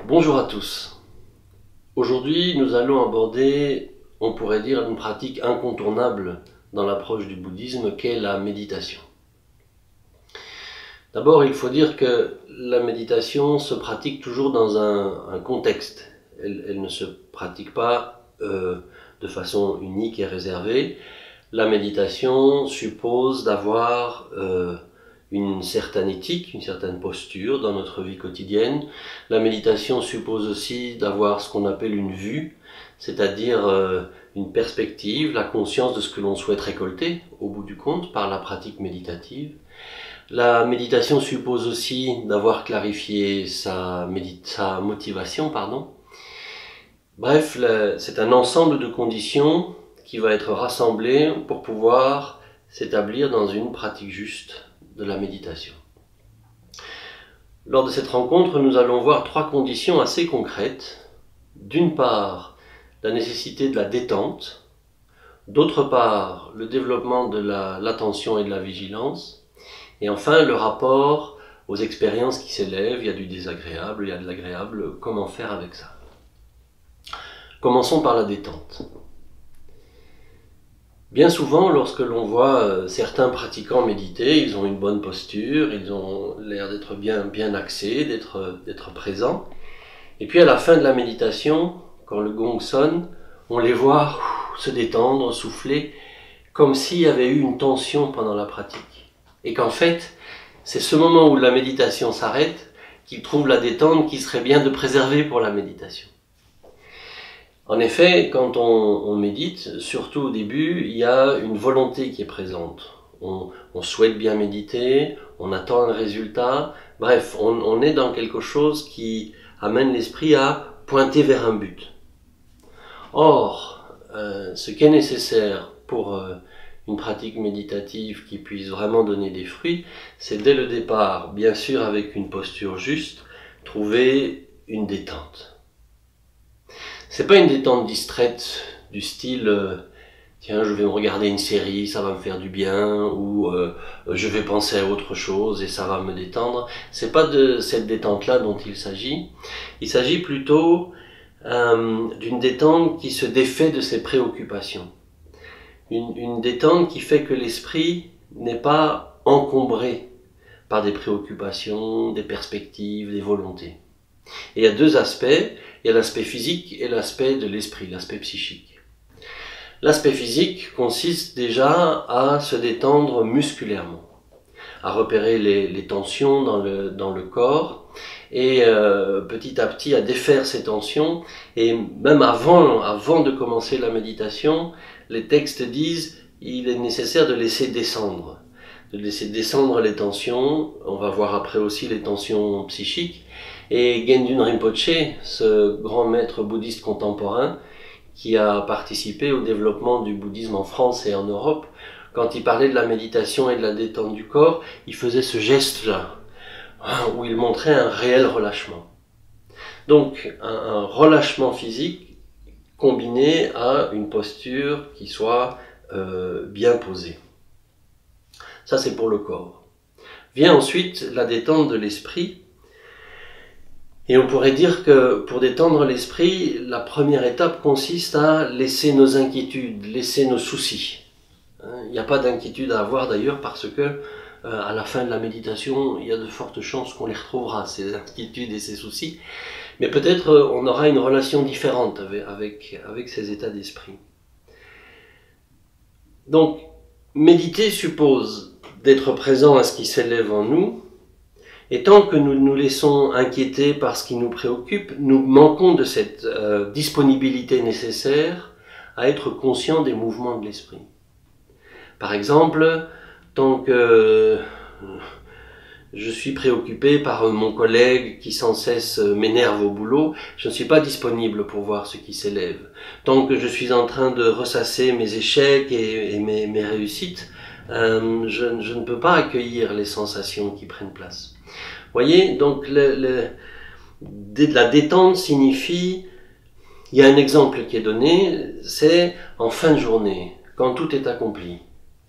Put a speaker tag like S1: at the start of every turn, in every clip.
S1: Bonjour à tous. Aujourd'hui, nous allons aborder, on pourrait dire, une pratique incontournable dans l'approche du bouddhisme qu'est la méditation. D'abord, il faut dire que la méditation se pratique toujours dans un contexte. Elle ne se pratique pas de façon unique et réservée. La méditation suppose d'avoir une certaine éthique, une certaine posture dans notre vie quotidienne. La méditation suppose aussi d'avoir ce qu'on appelle une vue, c'est-à-dire une perspective, la conscience de ce que l'on souhaite récolter au bout du compte par la pratique méditative. La méditation suppose aussi d'avoir clarifié sa motivation. Bref, c'est un ensemble de conditions qui va être rassemblé pour pouvoir s'établir dans une pratique juste de la méditation. Lors de cette rencontre, nous allons voir trois conditions assez concrètes. D'une part, la nécessité de la détente. D'autre part, le développement de l'attention et de la vigilance. Et enfin, le rapport aux expériences qui s'élèvent. Il y a du désagréable, il y a de l'agréable. Comment faire avec ça? Commençons par la détente. Bien souvent, lorsque l'on voit certains pratiquants méditer, ils ont une bonne posture, ils ont l'air d'être bien axés, d'être présents. Et puis à la fin de la méditation, quand le gong sonne, on les voit se détendre, souffler, comme s'il y avait eu une tension pendant la pratique. Et qu'en fait, c'est ce moment où la méditation s'arrête qu'ils trouvent la détente qui serait bien de préserver pour la méditation. En effet, quand on médite, surtout au début, il y a une volonté qui est présente. On souhaite bien méditer, on attend un résultat, bref, on est dans quelque chose qui amène l'esprit à pointer vers un but. Or, ce qui est nécessaire pour une pratique méditative qui puisse vraiment donner des fruits, c'est dès le départ, bien sûr avec une posture juste, trouver une détente. C'est pas une détente distraite du style tiens, je vais me regarder une série, ça va me faire du bien, ou je vais penser à autre chose et ça va me détendre. C'est pas de cette détente-là dont il s'agit. Il s'agit plutôt d'une détente qui se défait de ses préoccupations. Une détente qui fait que l'esprit n'est pas encombré par des préoccupations, des perspectives, des volontés. Et il y a deux aspects, il y a l'aspect physique et l'aspect de l'esprit, l'aspect psychique. L'aspect physique consiste déjà à se détendre musculairement, à repérer les tensions dans le corps et petit à petit à défaire ces tensions. Et même avant de commencer la méditation, les textes disent il est nécessaire de laisser descendre les tensions. On va voir après aussi les tensions psychiques. Et Gendun Rinpoche, ce grand maître bouddhiste contemporain qui a participé au développement du bouddhisme en France et en Europe, quand il parlait de la méditation et de la détente du corps, il faisait ce geste-là, où il montrait un réel relâchement. Donc un relâchement physique combiné à une posture qui soit bien posée. Ça c'est pour le corps. Vient ensuite la détente de l'esprit. Et on pourrait dire que pour détendre l'esprit, la première étape consiste à laisser nos inquiétudes, laisser nos soucis. Il n'y a pas d'inquiétude à avoir d'ailleurs parce que à la fin de la méditation, il y a de fortes chances qu'on les retrouvera, ces inquiétudes et ces soucis. Mais peut-être on aura une relation différente avec ces états d'esprit. Donc, méditer suppose d'être présent à ce qui s'élève en nous. Et tant que nous nous laissons inquiéter par ce qui nous préoccupe, nous manquons de cette disponibilité nécessaire à être conscients des mouvements de l'esprit. Par exemple, tant que je suis préoccupé par mon collègue qui sans cesse m'énerve au boulot, je ne suis pas disponible pour voir ce qui s'élève. Tant que je suis en train de ressasser mes échecs et mes réussites, je ne peux pas accueillir les sensations qui prennent place. Voyez, donc la détente signifie, il y a un exemple qui est donné, c'est en fin de journée, quand tout est accompli.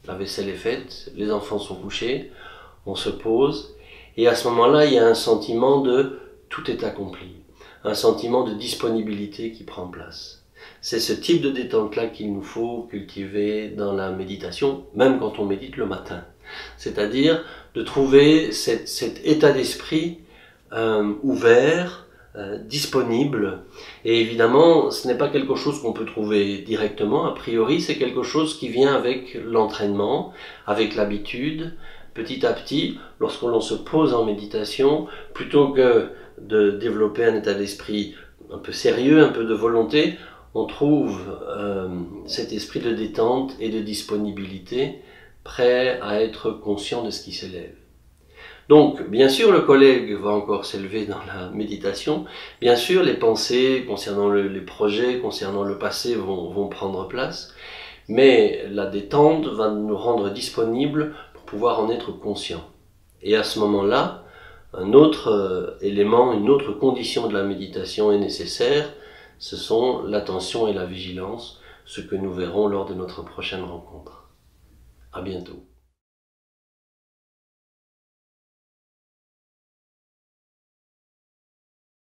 S1: La vaisselle est faite, les enfants sont couchés, on se pose, et à ce moment-là, il y a un sentiment de tout est accompli. un sentiment de disponibilité qui prend place. C'est ce type de détente-là qu'il nous faut cultiver dans la méditation, même quand on médite le matin. C'est-à-dire de trouver cet état d'esprit ouvert, disponible. Et évidemment, ce n'est pas quelque chose qu'on peut trouver directement. A priori, c'est quelque chose qui vient avec l'entraînement, avec l'habitude. Petit à petit, lorsque l'on se pose en méditation, plutôt que de développer un état d'esprit un peu sérieux, un peu de volonté, on trouve cet esprit de détente et de disponibilité, prêt à être conscient de ce qui s'élève. Donc, bien sûr, le collègue va encore s'élever dans la méditation. Bien sûr, les pensées concernant les projets, concernant le passé vont prendre place. Mais la détente va nous rendre disponibles pour pouvoir en être conscient. Et à ce moment-là, un autre élément, une autre condition de la méditation est nécessaire. Ce sont l'attention et la vigilance, ce que nous verrons lors de notre prochaine rencontre. À bientôt.